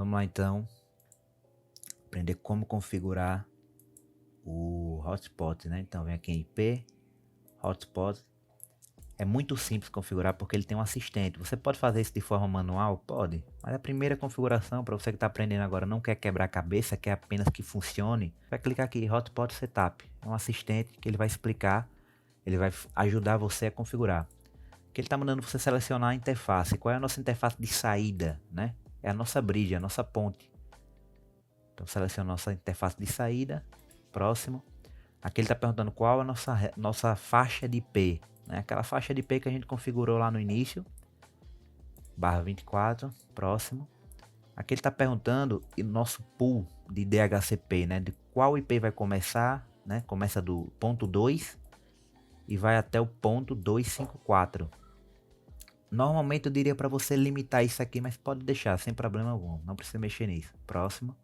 Vamos lá então, aprender como configurar o hotspot, né? Então vem aqui em IP, hotspot. É muito simples configurar porque ele tem um assistente. Você pode fazer isso de forma manual? Pode. Mas a primeira configuração, para você que está aprendendo agora, não quer quebrar a cabeça, quer apenas que funcione, vai clicar aqui, Hotspot Setup. É um assistente que ele vai explicar, ele vai ajudar você a configurar. Que ele está mandando você selecionar a interface. Qual é a nossa interface de saída, né? É a nossa bridge, a nossa ponte. Então seleciona a nossa interface de saída. Próximo. Aqui ele está perguntando qual é a nossa faixa de IP. Né? Aquela faixa de IP que a gente configurou lá no início. Barra 24. Próximo. Aqui ele está perguntando o nosso pool de DHCP. Né? De qual IP vai começar. Né? Começa do ponto 2 e vai até o ponto 254. Normalmente eu diria para você limitar isso aqui, mas pode deixar sem problema algum. Não precisa mexer nisso. Próximo.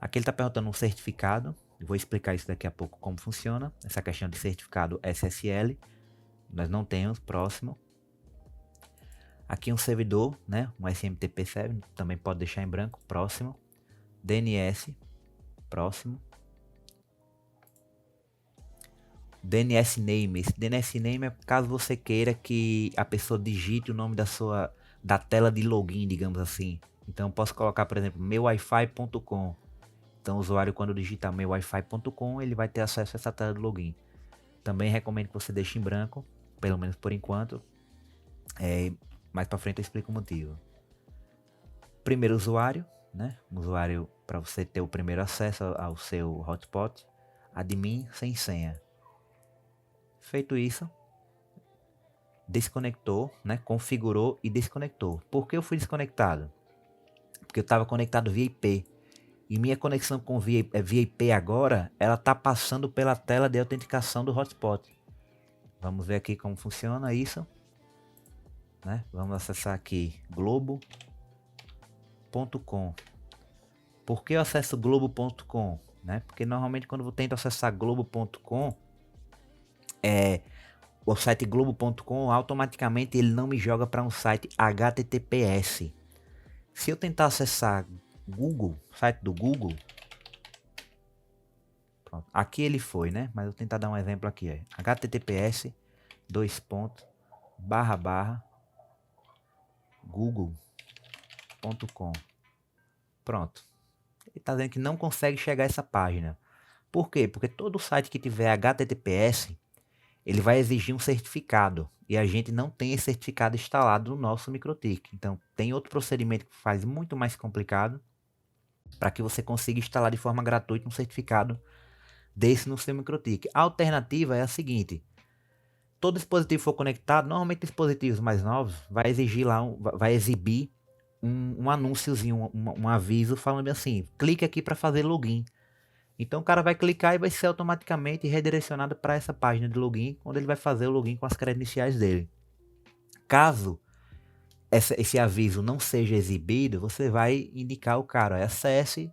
Aqui ele está perguntando um certificado. Eu vou explicar isso daqui a pouco como funciona. Essa questão de certificado SSL. Nós não temos. Próximo. Aqui um servidor, né? Um SMTP server. Também pode deixar em branco. Próximo. DNS. Próximo. DNS name. Esse DNS name é caso você queira que a pessoa digite o nome da tela de login, digamos assim. Então eu posso colocar, por exemplo, meuwifi.com. Então o usuário, quando digitar meuwifi.com, ele vai ter acesso a essa tela de login. Também recomendo que você deixe em branco, pelo menos por enquanto. Mais para frente eu explico o motivo. Primeiro usuário, né? Um usuário para você ter o primeiro acesso ao seu hotspot. Admin sem senha. Feito isso, desconectou, né? Configurou e desconectou. Por que eu fui desconectado? Porque eu estava conectado via IP. E minha conexão com via IP agora, ela está passando pela tela de autenticação do hotspot. Vamos ver aqui como funciona isso. Né? Vamos acessar aqui globo.com. Por que eu acesso globo.com? Né? Porque normalmente quando eu tento acessar globo.com, o site globo.com, automaticamente ele não me joga para um site HTTPS. Se eu tentar acessar Google, site do Google, pronto, aqui ele foi, né? Mas eu vou tentar dar um exemplo aqui, https google.com. Pronto. Ele está dizendo que não consegue chegar a essa página. Por quê? Porque todo site que tiver HTTPS, ele vai exigir um certificado. E a gente não tem esse certificado instalado no nosso MikroTik. Então, tem outro procedimento que faz muito mais complicado para que você consiga instalar de forma gratuita um certificado desse no seu MikroTik. A alternativa é a seguinte: todo dispositivo for conectado, normalmente dispositivos mais novos, vai exigir lá, vai exibir um anúnciozinho, um aviso falando assim: clique aqui para fazer login. Então o cara vai clicar e vai ser automaticamente redirecionado para essa página de login, onde ele vai fazer o login com as credenciais dele. Caso esse aviso não seja exibido, você vai indicar ao cara: acesse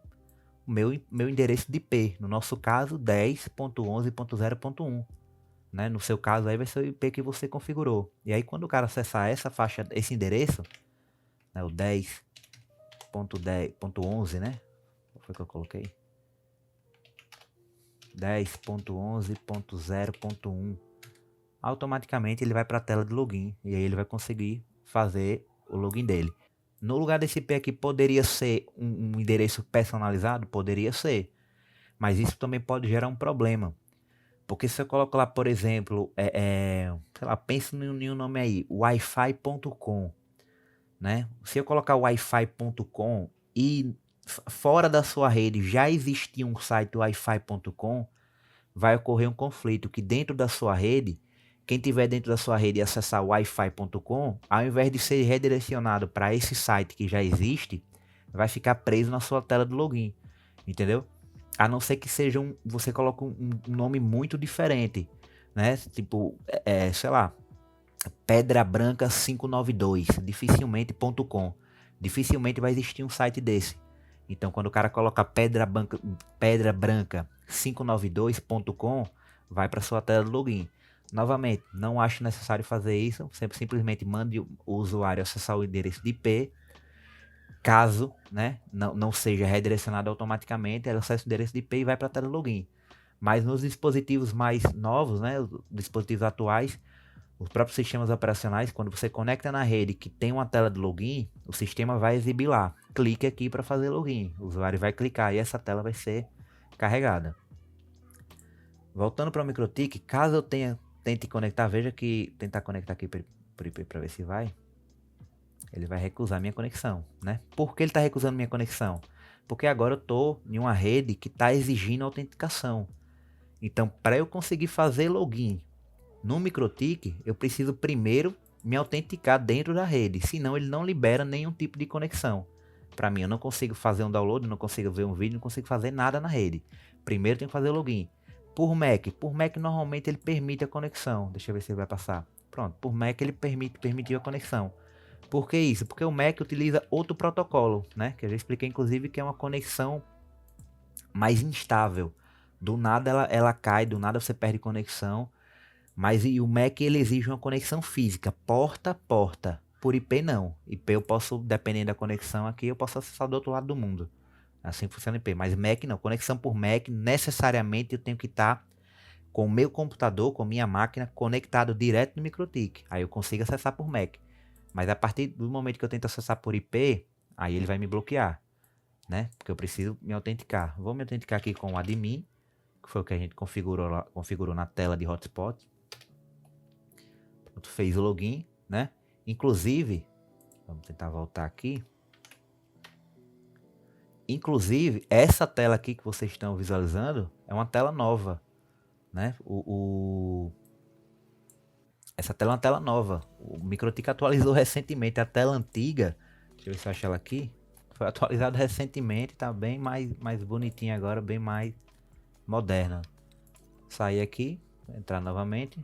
o meu endereço de IP, no nosso caso 10.11.0.1. Né? No seu caso aí vai ser o IP que você configurou. E aí quando o cara acessar essa faixa, esse endereço, né, o 10.10.11, né? Qual foi que eu coloquei? 10.11.0.1. Automaticamente ele vai para a tela de login e aí ele vai conseguir fazer o login dele. No lugar desse IP aqui poderia ser um endereço personalizado? Poderia ser. Mas isso também pode gerar um problema. Porque se eu coloco lá, por exemplo, sei lá, pensa em um nome aí, wifi.com, né? Se eu colocar wifi.com e fora da sua rede já existia um site wifi.com, vai ocorrer um conflito que dentro da sua rede, quem tiver dentro da sua rede e acessar wifi.com, ao invés de ser redirecionado para esse site que já existe, vai ficar preso na sua tela de login, entendeu? A não ser que seja você coloque um nome muito diferente, né? Tipo, sei lá, Pedra Branca 592, dificilmente.com. Dificilmente vai existir um site desse. Então, quando o cara coloca Pedra Branca 592.com, vai para sua tela de login. Novamente, não acho necessário fazer isso. Você simplesmente mande o usuário acessar o endereço de IP. caso, né, não seja redirecionado automaticamente, ela acessa o endereço de IP e vai para a tela de login. Mas nos dispositivos mais novos, né, os dispositivos atuais, os próprios sistemas operacionais, quando você conecta na rede que tem uma tela de login, o sistema vai exibir lá. Clique aqui para fazer login. O usuário vai clicar e essa tela vai ser carregada. Voltando para o MikroTik, caso eu tente conectar, veja que tentar conectar aqui por IP para ver se vai. Ele vai recusar minha conexão, né? Por que ele está recusando minha conexão? Porque agora eu estou em uma rede que está exigindo autenticação. Então, para eu conseguir fazer login no MikroTik, eu preciso primeiro me autenticar dentro da rede, senão ele não libera nenhum tipo de conexão. Para mim, eu não consigo fazer um download, não consigo ver um vídeo, não consigo fazer nada na rede. Primeiro eu tenho que fazer o login. Por Mac normalmente ele permite a conexão. Deixa eu ver se ele vai passar. Pronto, por Mac ele permitiu a conexão. Por que isso? Porque o Mac utiliza outro protocolo, né? Que eu já expliquei inclusive que é uma conexão mais instável. Do nada ela cai, do nada você perde conexão. Mas e o Mac ele exige uma conexão física, porta a porta. Por IP não. IP eu posso, dependendo da conexão aqui, eu posso acessar do outro lado do mundo. Assim funciona IP. Mas Mac não. Conexão por Mac, necessariamente eu tenho que estar com o meu computador, com a minha máquina, conectado direto no MikroTik. Aí eu consigo acessar por Mac. Mas a partir do momento que eu tento acessar por IP, aí ele vai me bloquear, né? Porque eu preciso me autenticar. Vou me autenticar aqui com o admin, que foi o que a gente configurou na tela de hotspot. Pronto, fez o login, né? Inclusive, vamos tentar voltar aqui. Inclusive, essa tela aqui que vocês estão visualizando é uma tela nova, né? Essa tela é uma tela nova. O MikroTik atualizou recentemente. A tela antiga, deixa eu ver se eu acho ela aqui. Foi atualizada recentemente, tá bem mais bonitinha agora, bem mais moderna. Sair aqui, entrar novamente.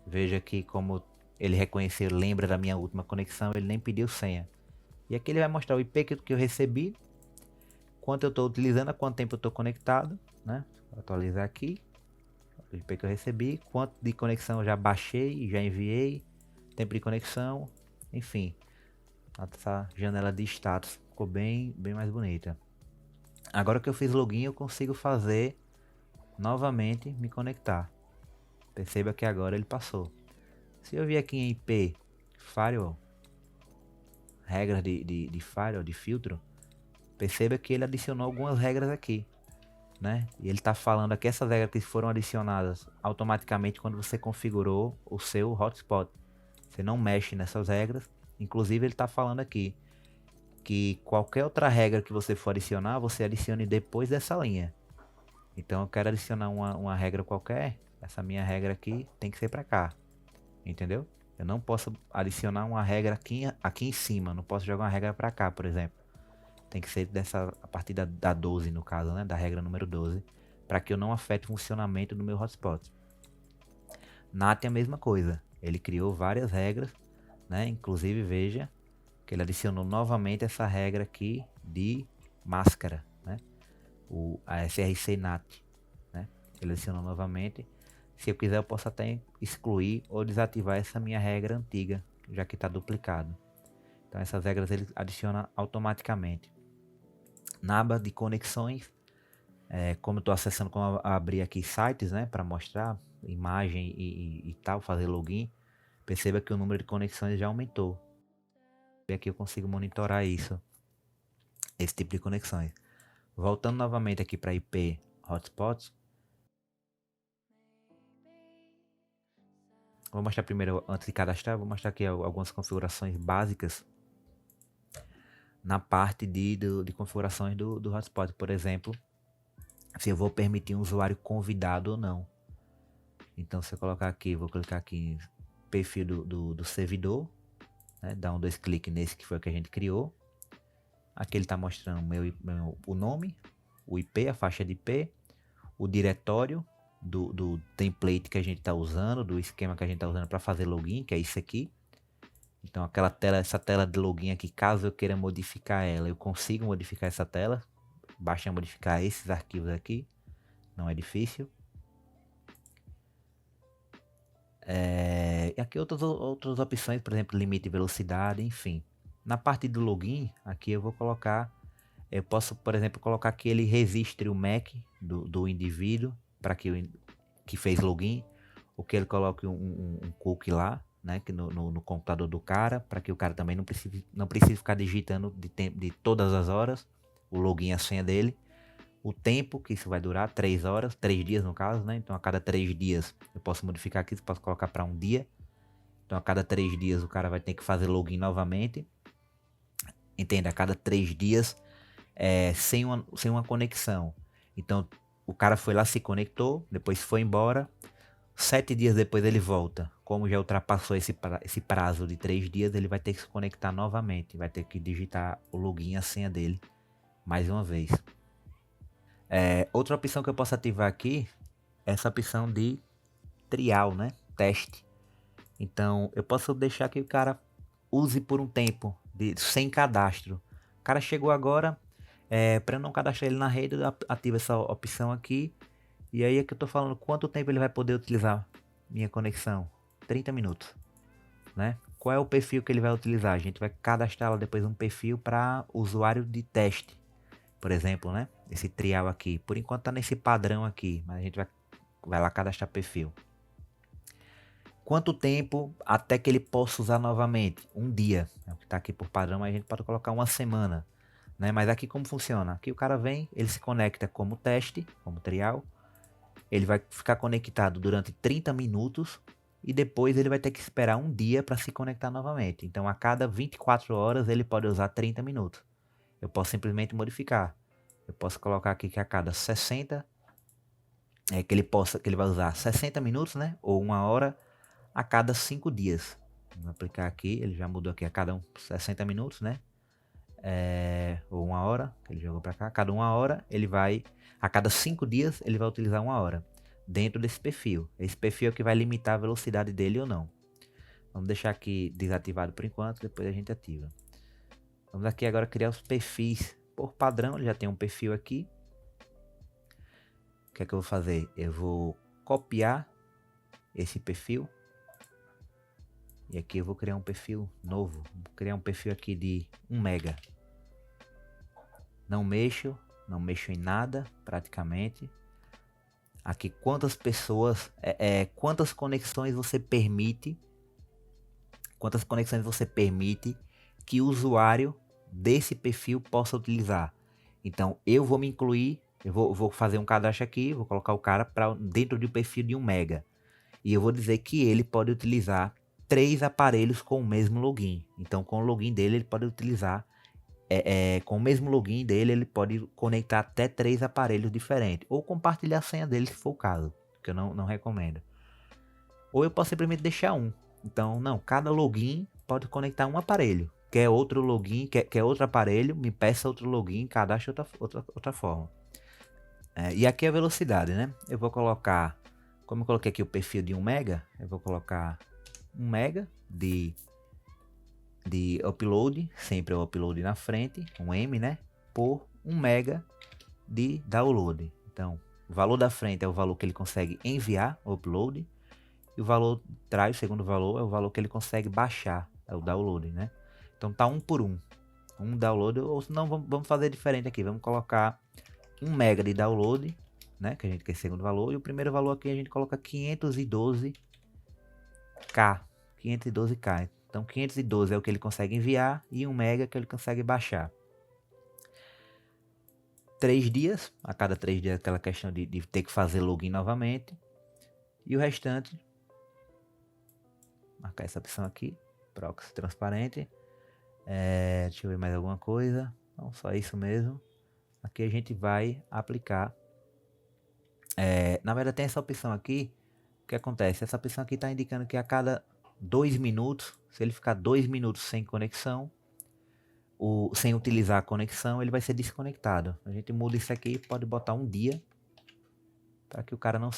Veja aqui como ele reconheceu, lembra da minha última conexão, ele nem pediu senha. E aqui ele vai mostrar o IP que eu recebi, quanto eu estou utilizando, há quanto tempo eu estou conectado, né? Vou atualizar aqui. O IP que eu recebi, quanto de conexão eu já baixei, já enviei, tempo de conexão, enfim. Essa janela de status ficou bem mais bonita. Agora que eu fiz login, eu consigo fazer novamente me conectar. Perceba que agora ele passou. Se eu vir aqui em IP, firewall, regras de firewall, de filtro, perceba que ele adicionou algumas regras aqui, né? E ele está falando aqui essas regras que foram adicionadas automaticamente quando você configurou o seu hotspot. Você não mexe nessas regras. Inclusive ele está falando aqui que qualquer outra regra que você for adicionar, você adicione depois dessa linha. Então eu quero adicionar uma regra qualquer, essa minha regra aqui tem que ser para cá, entendeu? Eu não posso adicionar uma regra aqui em cima, não posso jogar uma regra para cá, por exemplo. Tem que ser a partir da 12 no caso, né? Da regra número 12, para que eu não afete o funcionamento do meu hotspot. NAT é a mesma coisa, ele criou várias regras, né? Inclusive veja que ele adicionou novamente essa regra aqui de máscara, né? A SRC NAT, né? Ele adicionou novamente. Se eu quiser eu posso até excluir ou desativar essa minha regra antiga, já que está duplicado. Então essas regras ele adiciona automaticamente. Na aba de conexões, como eu estou acessando, como eu abri aqui sites, né, para mostrar imagem e tal, fazer login, perceba que o número de conexões já aumentou. E aqui eu consigo monitorar isso, esse tipo de conexões. Voltando novamente aqui para IP hotspots, vou mostrar primeiro, antes de cadastrar, vou mostrar aqui algumas configurações básicas na parte de configurações do hotspot. Por exemplo, se eu vou permitir um usuário convidado ou não. Então se eu colocar aqui, vou clicar aqui em perfil do servidor, né, dar um 2 cliques nesse que foi o que a gente criou. Aqui ele está mostrando o nome, o IP, a faixa de IP, o diretório do template que a gente está usando, do esquema que a gente está usando para fazer login, que é isso aqui. Então essa tela de login aqui, caso eu queira modificar ela, eu consigo modificar essa tela. Basta modificar esses arquivos aqui, não é difícil. E aqui outras opções, por exemplo, limite de velocidade, enfim, Na parte do login, aqui eu vou colocar, eu posso, por exemplo, colocar que ele registre o MAC do indivíduo para que fez login, ou que ele coloque um cookie lá, né, que no computador do cara, para que o cara também não precise ficar digitando de todas as horas o login e a senha dele. O tempo que isso vai durar, 3 horas, 3 dias no caso, né? Então a cada 3 dias eu posso modificar aqui, posso colocar para um dia. Então a cada 3 dias o cara vai ter que fazer login novamente. Entende? A cada 3 dias sem uma conexão. Então o cara foi lá, se conectou, depois foi embora. 7 dias depois ele volta. Como já ultrapassou esse prazo de 3 dias, ele vai ter que se conectar novamente. Vai ter que digitar o login e a senha dele mais uma vez. Outra opção que eu posso ativar aqui é essa opção de trial, né? Teste. Então eu posso deixar que o cara use por um tempo sem cadastro. O cara chegou agora, para eu não cadastrar ele na rede, eu ativo essa opção aqui. E aí é que eu tô falando quanto tempo ele vai poder utilizar minha conexão. 30 minutos, né? Qual é o perfil que ele vai utilizar? A gente vai cadastrar lá depois um perfil para usuário de teste, por exemplo, né? Esse trial aqui. Por enquanto tá nesse padrão aqui, mas a gente vai lá cadastrar perfil. Quanto tempo até que ele possa usar novamente? Um dia. É o que está aqui por padrão, mas a gente pode colocar uma semana, né? Mas aqui como funciona? Aqui o cara vem, ele se conecta como teste, como trial. Ele vai ficar conectado durante 30 minutos e depois ele vai ter que esperar um dia para se conectar novamente. Então a cada 24 horas ele pode usar 30 minutos. Eu posso simplesmente modificar. Eu posso colocar aqui que a cada 60 que ele vai usar 60 minutos, né? Ou uma hora a cada 5 dias. Vou aplicar aqui, ele já mudou aqui a cada 60 minutos, né? Ou uma hora, que ele jogou para cá. Cada uma hora, ele vai, a cada 5 dias, ele vai utilizar uma hora dentro desse perfil. Esse perfil é o que vai limitar a velocidade dele ou não. Vamos deixar aqui desativado por enquanto, depois a gente ativa. Vamos aqui agora criar os perfis por padrão. Ele já tem um perfil aqui. O que é que eu vou fazer? Eu vou copiar esse perfil. E aqui eu vou criar um perfil novo. Vou criar um perfil aqui de 1 mega. Não mexo em nada praticamente. Aqui quantas pessoas, quantas conexões você permite. Quantas conexões você permite que o usuário desse perfil possa utilizar. Então eu vou me incluir, eu vou fazer um cadastro aqui, vou colocar o cara dentro do perfil de 1 mega. E eu vou dizer que ele pode utilizar 3 aparelhos com o mesmo login. Então com o login dele ele pode utilizar, com o mesmo login dele ele pode conectar até 3 aparelhos diferentes. Ou compartilhar a senha dele se for o caso, que eu não recomendo. Ou eu posso simplesmente deixar um. Então não, cada login pode conectar um aparelho. Quer outro login, quer outro aparelho, me peça outro login, cadastre outra forma. E aqui é a velocidade, né? Eu vou colocar, como eu coloquei aqui o perfil de 1 mega, eu vou colocar 1 mega de upload, sempre o upload na frente, um M, né? Por 1 mega de download. Então, o valor da frente é o valor que ele consegue enviar, o upload, e o valor de trás, o segundo valor, é o valor que ele consegue baixar, é o download, né? Então tá 1 por 1. Um download, ou se não, vamos fazer diferente aqui, vamos colocar 1 mega de download, né? Que a gente quer segundo valor, e o primeiro valor aqui a gente coloca 512K. 512K. Então 512 é o que ele consegue enviar e 1 mega que ele consegue baixar. 3 dias, a cada 3 dias aquela questão de ter que fazer login novamente. E o restante, marcar essa opção aqui, proxy transparente. Deixa eu ver mais alguma coisa. Não, só isso mesmo. Aqui a gente vai aplicar. Na verdade tem essa opção aqui. O que acontece? Essa opção aqui está indicando que a cada 2 minutos, se ele ficar 2 minutos sem conexão, sem utilizar a conexão, ele vai ser desconectado. A gente muda isso aqui, pode botar um dia, para que o cara não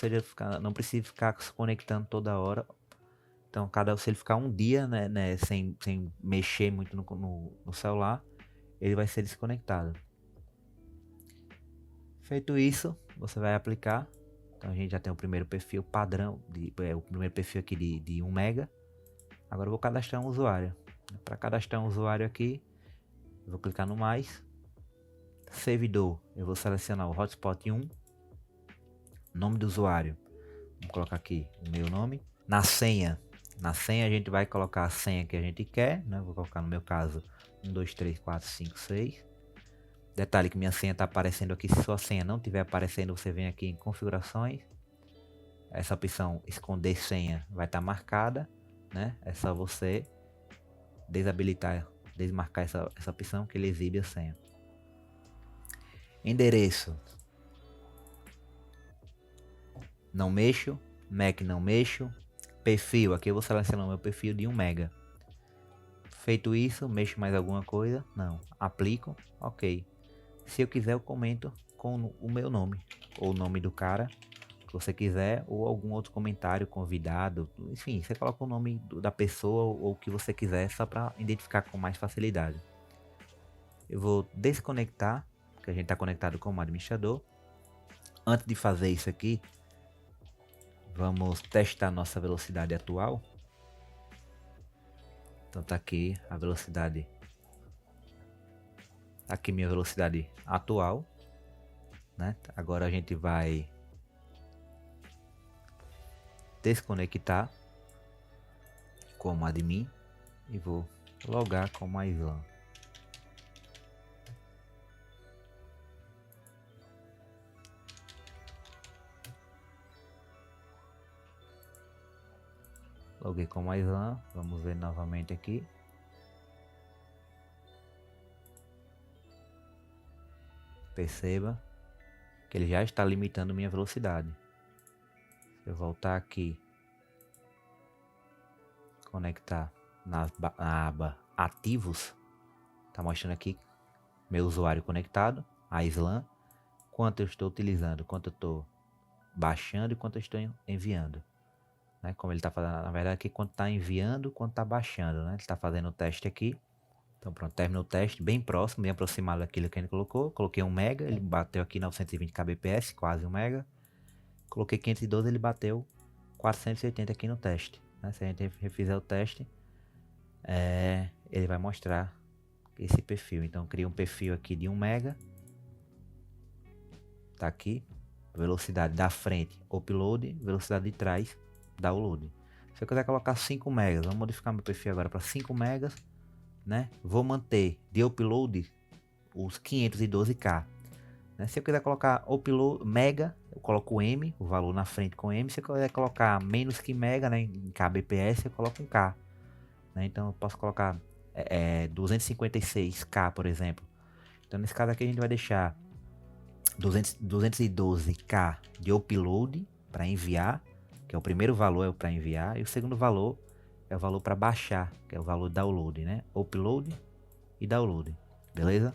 precise ficar se conectando toda hora. Então, se ele ficar um dia, né, sem mexer muito no celular, ele vai ser desconectado. Feito isso, você vai aplicar. Então a gente já tem o primeiro perfil padrão, o primeiro perfil aqui de 1 mega. Agora eu vou cadastrar um usuário. Para cadastrar um usuário aqui, eu vou clicar no mais. Servidor, eu vou selecionar o hotspot 1. Nome do usuário, vamos colocar aqui o meu nome. Na senha a gente vai colocar a senha que a gente quer, né? Vou colocar no meu caso 1, 2, 3, 4, 5, 6. Detalhe que minha senha está aparecendo aqui. Se sua senha não estiver aparecendo, você vem aqui em configurações. Essa opção esconder senha vai estar marcada, né? É só você desmarcar essa opção que ele exibe a senha. Endereço, não mexo. MAC, não mexo. Perfil, aqui eu vou selecionar o meu perfil de 1 MB. Feito isso, mexo mais alguma coisa? Não. Aplico, ok. Se eu quiser, eu comento com o meu nome, ou o nome do cara que você quiser, ou algum outro comentário, convidado, enfim, você coloca o nome da pessoa ou o que você quiser, só para identificar com mais facilidade. Eu vou desconectar, porque a gente está conectado como administrador. Antes de fazer isso aqui, vamos testar nossa velocidade atual. Então tá aqui a velocidade, tá aqui minha velocidade atual, né? Agora a gente vai desconectar como admin e vou logar como a Islam. Loguei como a Islam, vamos ver novamente aqui. Perceba que ele já está limitando minha velocidade. Se eu voltar aqui, conectar na aba ativos, tá mostrando aqui meu usuário conectado, a Islam, quanto eu estou utilizando, quanto eu estou baixando e quanto eu estou enviando. Né? Como ele está fazendo, na verdade, aqui quanto está enviando, quanto está baixando, né? Ele está fazendo o teste aqui. Então pronto, terminou o teste, bem próximo, bem aproximado daquilo que a gente colocou. Coloquei 1 MB, ele bateu aqui 920 kbps, quase 1 MB. Coloquei 512, ele bateu 480 aqui no teste. Né? Se a gente refizer o teste, ele vai mostrar esse perfil. Então cria um perfil aqui de 1 MB. Tá aqui, velocidade da frente, upload, velocidade de trás, download. Se eu quiser colocar 5 MB, vamos modificar meu perfil agora para 5 MB, né? Vou manter de upload os 512K. Né? Se eu quiser colocar upload mega, eu coloco o M, o valor na frente com M. Se eu quiser colocar menos que mega, né, em kbps, eu coloco um K. Né? Então eu posso colocar 256K, por exemplo. Então nesse caso aqui a gente vai deixar 212K de upload para enviar, que é o primeiro valor para enviar, e o segundo valor é o valor para baixar, que é o valor download, né? Upload e download, beleza?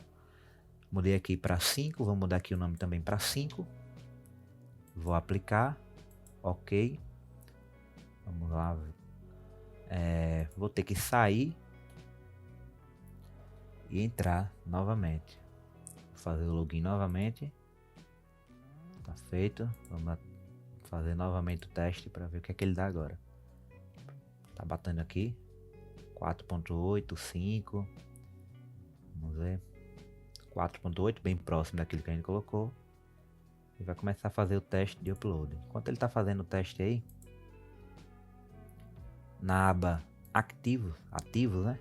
Mudei aqui para 5, vou mudar aqui o nome também para 5. Vou aplicar, ok. Vamos lá. Vou ter que sair e entrar novamente. Vou fazer o login novamente. Tá feito. Vamos fazer novamente o teste para ver o que é que ele dá agora. Tá batendo aqui 4.8, 5. Vamos ver. 4.8, bem próximo daquilo que a gente colocou. E vai começar a fazer o teste de upload. Enquanto ele está fazendo o teste aí, na aba ativos, né?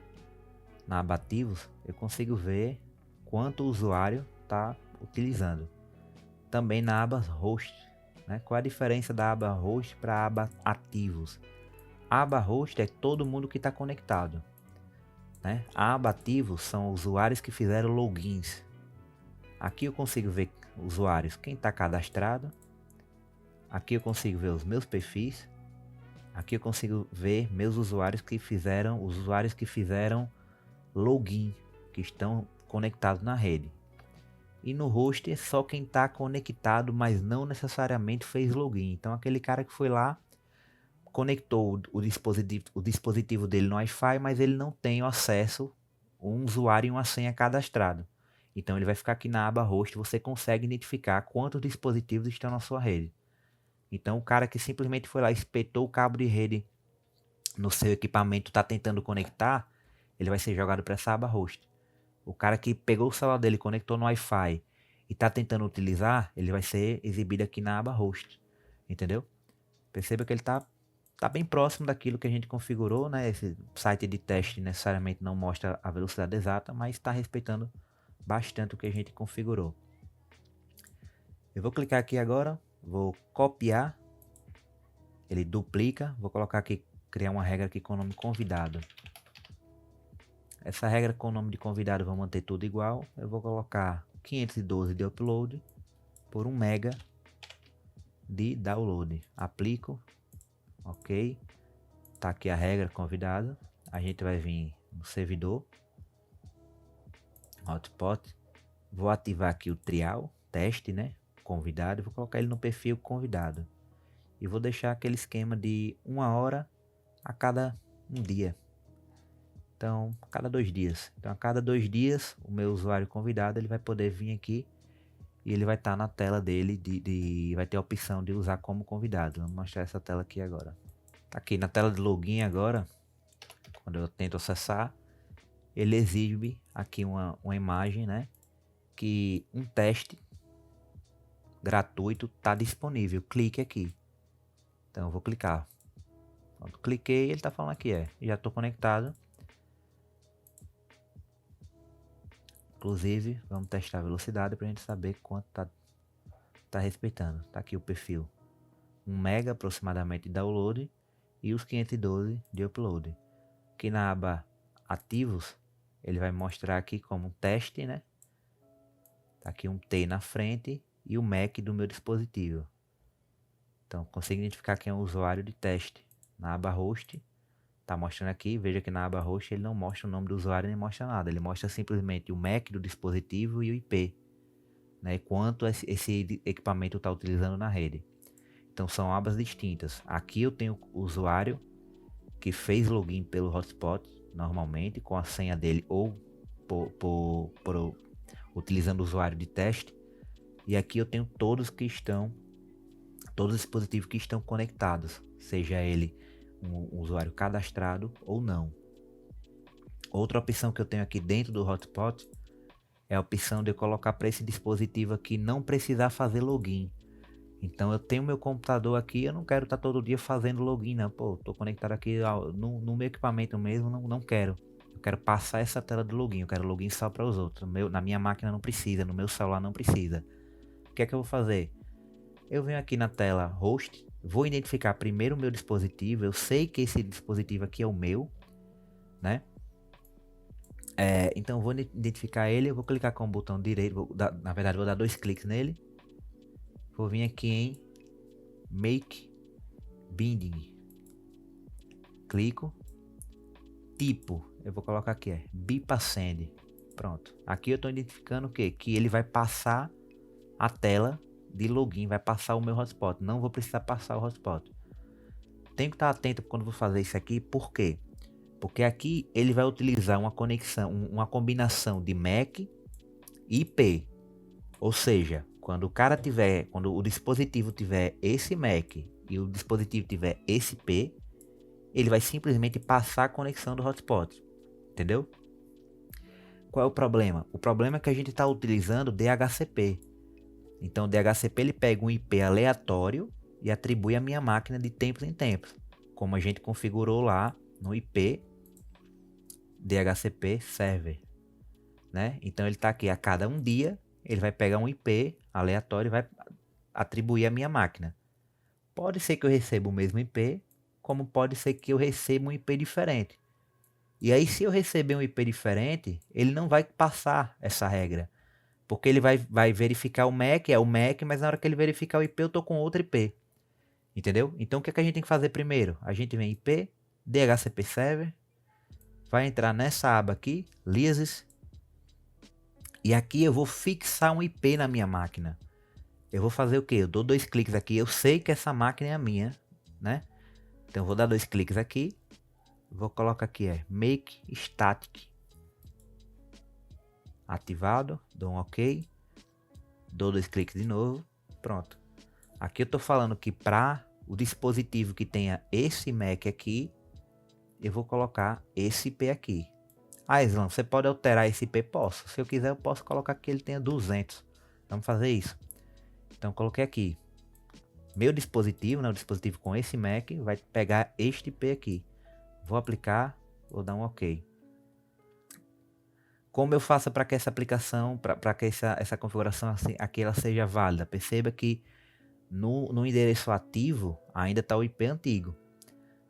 Na aba ativos, eu consigo ver quanto o usuário está utilizando. Também na aba host, né? Qual é a diferença da aba host para a aba ativos? A aba host é todo mundo que está conectado, né? A aba ativos são usuários que fizeram logins. Aqui eu consigo ver usuários, quem está cadastrado. Aqui eu consigo ver os meus perfis. Aqui eu consigo ver meus usuários que fizeram login, que estão conectados na rede. E no host é só quem está conectado, mas não necessariamente fez login. Então aquele cara que foi lá, conectou o dispositivo dele no Wi-Fi, mas ele não tem acesso um usuário e uma senha cadastrado. Então ele vai ficar aqui na aba host, você consegue identificar quantos dispositivos estão na sua rede. Então o cara que simplesmente foi lá, espetou o cabo de rede no seu equipamento, está tentando conectar, ele vai ser jogado para essa aba host. O cara que pegou o celular dele, conectou no Wi-Fi e está tentando utilizar, ele vai ser exibido aqui na aba host, entendeu? Perceba que ele tá bem próximo daquilo que a gente configurou, né? Esse site de teste necessariamente não mostra a velocidade exata, mas está respeitando bastante o que a gente configurou. Eu vou clicar aqui agora, vou copiar, ele duplica, vou colocar aqui, criar uma regra aqui com o nome convidado. Essa regra com o nome de convidado, vou manter tudo igual. Eu vou colocar 512 de upload por 1 mega de download. Aplico, ok. Tá aqui a regra convidado. A gente vai vir no servidor, hotspot. Vou ativar aqui o trial, teste, né? Convidado. Vou colocar ele no perfil convidado. E vou deixar aquele esquema de 1 hora a cada um dia. Então, a cada 2 dias. Então, a cada 2 dias, o meu usuário convidado ele vai poder vir aqui e ele vai estar na tela dele, vai ter a opção de usar como convidado. Vou mostrar essa tela aqui agora. Tá aqui na tela de login agora, quando eu tento acessar, ele exibe aqui uma imagem, né? Que um teste gratuito está disponível. Clique aqui. Então, eu vou clicar. Quando cliquei, ele está falando aqui, já estou conectado. Inclusive, vamos testar a velocidade para a gente saber quanto tá respeitando. Tá aqui o perfil 1 mega aproximadamente de download e os 512 de upload. Aqui na aba ativos, ele vai mostrar aqui como um teste, né? Tá aqui um T na frente e o MAC do meu dispositivo. Então, consigo identificar quem é o usuário de teste. Na aba host, tá mostrando aqui, veja que na aba host ele não mostra o nome do usuário nem mostra nada, ele mostra simplesmente o MAC do dispositivo e o IP, né, quanto esse equipamento está utilizando na rede. Então são abas distintas. Aqui eu tenho o usuário que fez login pelo hotspot normalmente com a senha dele ou utilizando o usuário de teste, e aqui eu tenho todos os dispositivos que estão conectados, seja ele um usuário cadastrado ou não. Outra opção que eu tenho aqui dentro do hotspot é a opção de eu colocar para esse dispositivo aqui não precisar fazer login. Então eu tenho meu computador aqui, eu não quero estar todo dia fazendo login, não. Pô, tô conectado aqui no meu equipamento mesmo, não quero. Eu quero passar essa tela de login, eu quero login só para os outros. Na minha máquina não precisa, no meu celular não precisa. O que é que eu vou fazer? Eu venho aqui na tela host, vou identificar primeiro o meu dispositivo, eu sei que esse dispositivo aqui é o meu, né? Então eu vou identificar ele, eu vou clicar com o botão direito, na verdade vou dar 2 cliques nele. Vou vir aqui em Make Binding. Clico. Tipo, eu vou colocar aqui, BIPASSEND. Pronto. Aqui eu estou identificando o quê? Que ele vai passar a tela de login, vai passar o meu hotspot. Não vou precisar passar o hotspot. Tenho que estar atento quando vou fazer isso aqui, por quê? Porque aqui ele vai utilizar uma conexão, uma combinação de MAC e IP. Ou seja, quando o dispositivo tiver esse MAC e o dispositivo tiver esse IP, ele vai simplesmente passar a conexão do hotspot. Entendeu? Qual é o problema? O problema é que a gente está utilizando DHCP. Então o DHCP ele pega um IP aleatório e atribui à minha máquina de tempos em tempos, como a gente configurou lá no IP DHCP server, né? Então ele está aqui a cada um dia, ele vai pegar um IP aleatório e vai atribuir à minha máquina. Pode ser que eu receba o mesmo IP, como pode ser que eu receba um IP diferente. E aí, se eu receber um IP diferente, ele não vai passar essa regra. Porque ele vai verificar o MAC, é o MAC, mas na hora que ele verificar o IP, eu tô com outro IP. Entendeu? Então, o que é que a gente tem que fazer primeiro? A gente vem IP, DHCP Server, vai entrar nessa aba aqui, Leases, e aqui eu vou fixar um IP na minha máquina. Eu vou fazer o quê? Eu dou 2 cliques aqui, eu sei que essa máquina é a minha, né? Então, eu vou dar 2 cliques aqui, vou colocar aqui, Make Static. Ativado, dou um OK, dou 2 cliques de novo, pronto. Aqui eu estou falando que para o dispositivo que tenha esse MAC aqui, eu vou colocar esse IP aqui. Ah, Islam, você pode alterar esse IP? Posso. Se eu quiser, eu posso colocar que ele tenha 200. Vamos fazer isso. Então, coloquei aqui. Meu dispositivo, né, o dispositivo com esse MAC, vai pegar este IP aqui. Vou aplicar, vou dar um OK. Como eu faço para que essa aplicação, para que essa configuração assim, aqui ela seja válida? Perceba que no endereço ativo ainda está o IP antigo.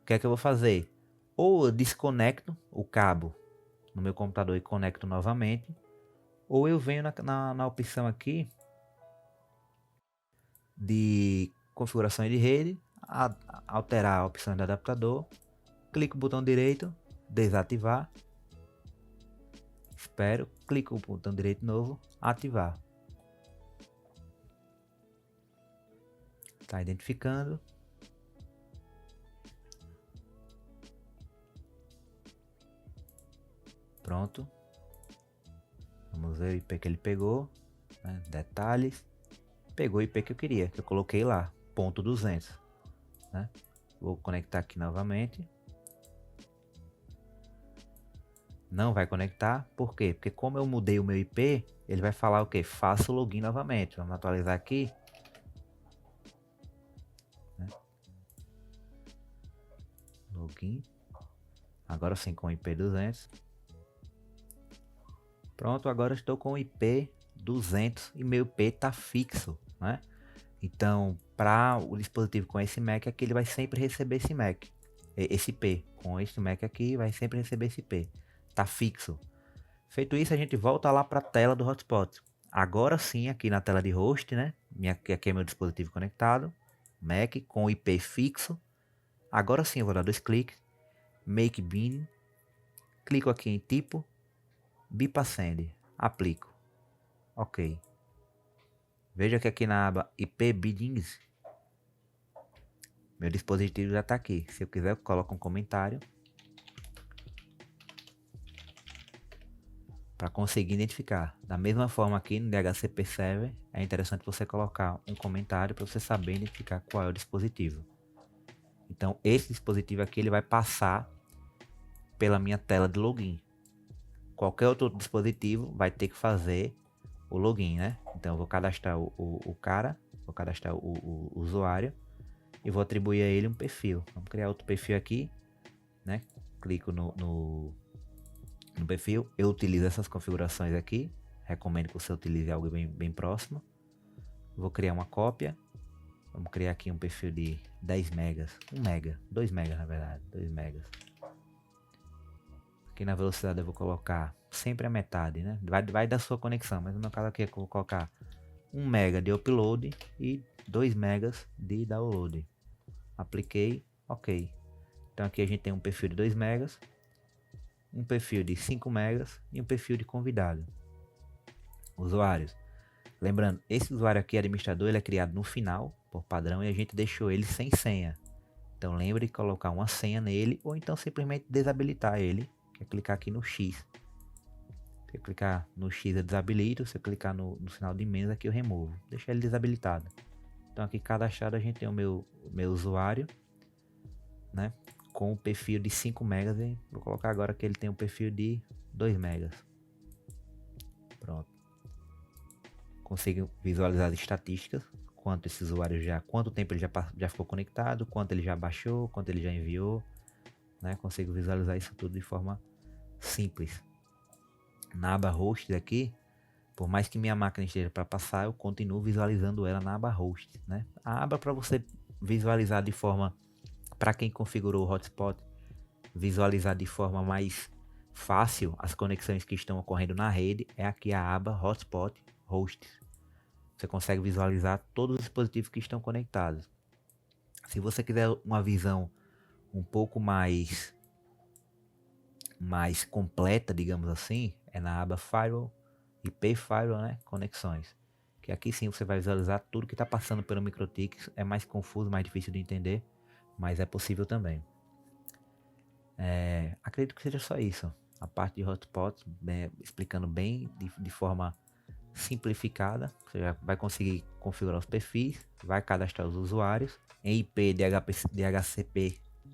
O que é que eu vou fazer? Ou eu desconecto o cabo no meu computador e conecto novamente, ou eu venho na opção aqui de configurações de rede, alterar a opção do adaptador, clico no botão direito, desativar, espero, clico no botão direito novo, ativar. Está identificando. Pronto. Vamos ver o IP que ele pegou, né? Detalhes. Pegou o IP que eu queria, que eu coloquei lá, ponto 200, né? Vou conectar aqui novamente. Não vai conectar, por quê? Porque como eu mudei o meu IP, ele vai falar o que? Faça o login novamente. Vamos atualizar aqui. Né? Login. Agora sim com o IP 200. Pronto, agora estou com o IP 200 e meu IP está fixo, né? Então, para o dispositivo com esse MAC aqui, ele vai sempre receber esse MAC, esse IP. Com este MAC aqui, vai sempre receber esse IP. Tá fixo. Feito isso, a gente volta lá para a tela do hotspot. Agora sim, aqui na tela de host, né? Aqui é meu dispositivo conectado, MAC com IP fixo. Agora sim, eu vou dar 2 cliques, Make Bin, clico aqui em tipo, Bipasend, aplico. Ok. Veja que aqui na aba IP Biddings, meu dispositivo já está aqui. Se eu quiser, eu coloco um comentário para conseguir identificar. Da mesma forma aqui no DHCP Server, é interessante você colocar um comentário para você saber identificar qual é o dispositivo. Então, esse dispositivo aqui ele vai passar pela minha tela de login. Qualquer outro dispositivo vai ter que fazer o login, né? Então, eu vou cadastrar o cara, vou cadastrar o usuário e vou atribuir a ele um perfil. Vamos criar outro perfil aqui, né? Clico no perfil, eu utilizo essas configurações aqui, recomendo que você utilize algo bem próximo. Vou criar uma cópia, vamos criar aqui um perfil de 10 megas, 1 mega, 2 megas na verdade, 2 megas. Aqui na velocidade eu vou colocar sempre a metade, né? Vai da sua conexão, mas no meu caso aqui eu vou colocar 1 mega de upload e 2 megas de download. Apliquei, ok. Então aqui a gente tem um perfil de 2 megas, um perfil de 5 megas e um perfil de convidado. Usuários. Lembrando, esse usuário aqui, administrador, ele é criado no final, por padrão, e a gente deixou ele sem senha. Então lembre de colocar uma senha nele, ou então simplesmente desabilitar ele, que é clicar aqui no X. Se eu clicar no X eu desabilito, se eu clicar no sinal de menos aqui eu removo. Deixa ele desabilitado. Então aqui cadastrado a gente tem o meu usuário, né? Com o perfil de 5 megas, e vou colocar agora que ele tem um perfil de 2 megas. Pronto. Consigo visualizar as estatísticas, quanto esse usuário quanto tempo ele já ficou conectado, quanto ele já baixou, quanto ele já enviou, né? Consigo visualizar isso tudo de forma simples. Na aba host aqui, por mais que minha máquina esteja para passar, eu continuo visualizando ela na aba host, né? A aba para você visualizar de forma, para quem configurou o hotspot, visualizar de forma mais fácil as conexões que estão ocorrendo na rede, é aqui a aba hotspot hosts. Você consegue visualizar todos os dispositivos que estão conectados. Se você quiser uma visão um pouco mais completa, digamos assim, é na aba Firewall, IP Firewall, né? Conexões. Que aqui sim você vai visualizar tudo que está passando pelo MikroTik. É mais confuso, mais difícil de entender, mas é possível também. Acredito que seja só isso. A parte de hotspot, explicando bem de forma simplificada. Você já vai conseguir configurar os perfis, vai cadastrar os usuários em IP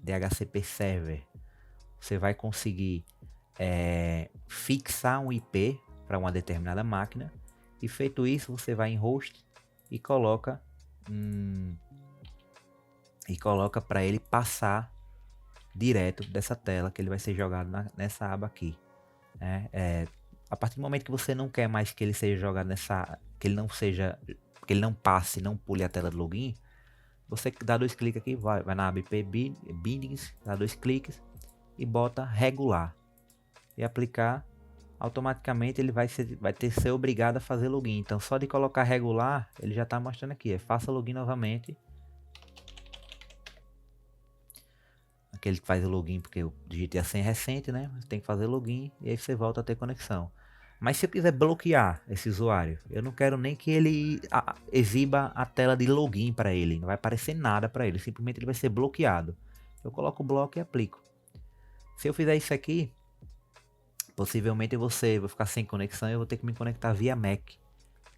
DHCP Server. Você vai conseguir fixar um IP para uma determinada máquina, e feito isso você vai em host e coloca para ele passar direto dessa tela, que ele vai ser jogado nessa aba aqui, né? A partir do momento que você não quer mais que ele seja jogado que ele não passe, não pule a tela de login, você dá 2 cliques aqui, vai na aba IP Bindings, dá 2 cliques e bota regular e aplicar. Automaticamente ele vai ser obrigado a fazer login. Então só de colocar regular, ele já está mostrando aqui, faça login novamente. Aquele que faz o login porque eu digitei a senha recente, né? Você tem que fazer login e aí você volta a ter conexão. Mas se eu quiser bloquear esse usuário, eu não quero nem que ele exiba a tela de login para ele, não vai aparecer nada para ele, simplesmente ele vai ser bloqueado. Eu coloco o bloco e aplico. Se eu fizer isso aqui, possivelmente eu vou ficar sem conexão e eu vou ter que me conectar via Mac.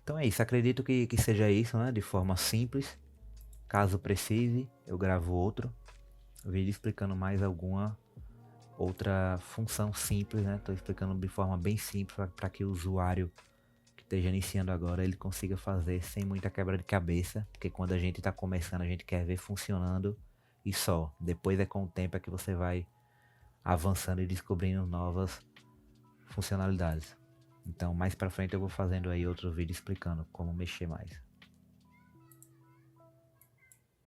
Então é isso, acredito que seja isso, né? De forma simples. Caso precise, eu gravo outro vídeo explicando mais alguma outra função simples, né? Estou explicando de forma bem simples para que o usuário que esteja iniciando agora ele consiga fazer sem muita quebra de cabeça, porque quando a gente está começando a gente quer ver funcionando e só. Depois com o tempo é que você vai avançando e descobrindo novas funcionalidades. Então mais para frente eu vou fazendo aí outro vídeo explicando como mexer mais.